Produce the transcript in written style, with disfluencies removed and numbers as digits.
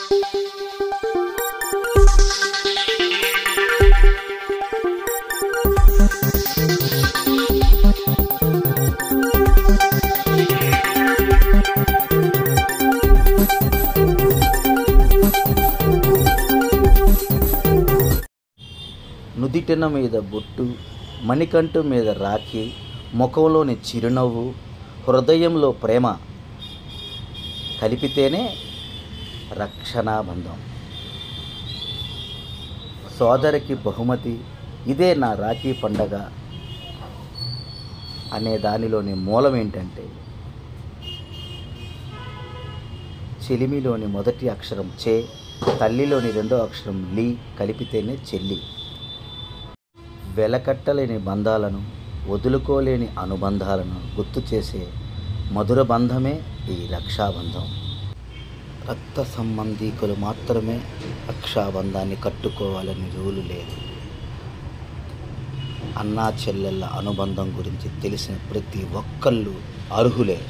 నుదిటిన మీద బొట్టు, మణికంఠు మీద రాఖీ, ముఖంలోని చిరునవ్వు, హృదయంలో ప్రేమ కలిపితేనే రక్షణాబంధం. సోదరికి బహుమతి, ఇదే నా రాఖీ పండగ అనే దానిలోని మూలం ఏంటంటే, చెలిమిలోని మొదటి అక్షరం చే, తల్లిలోని రెండో అక్షరం లీ కలిపితేనే చెల్లి. వెలకట్టలేని బంధాలను, వదులుకోలేని అనుబంధాలను గుర్తు చేసే మధుర బంధమే ఈ రక్షాబంధం. రక్త సంబంధీకులు మాత్రమే రక్షాబంధాన్ని కట్టుకోవాలని రూలు లేదు. అన్నా చెల్లెళ్ళ అనుబంధం గురించి తెలిసిన ప్రతి ఒక్కళ్ళు అర్హులే.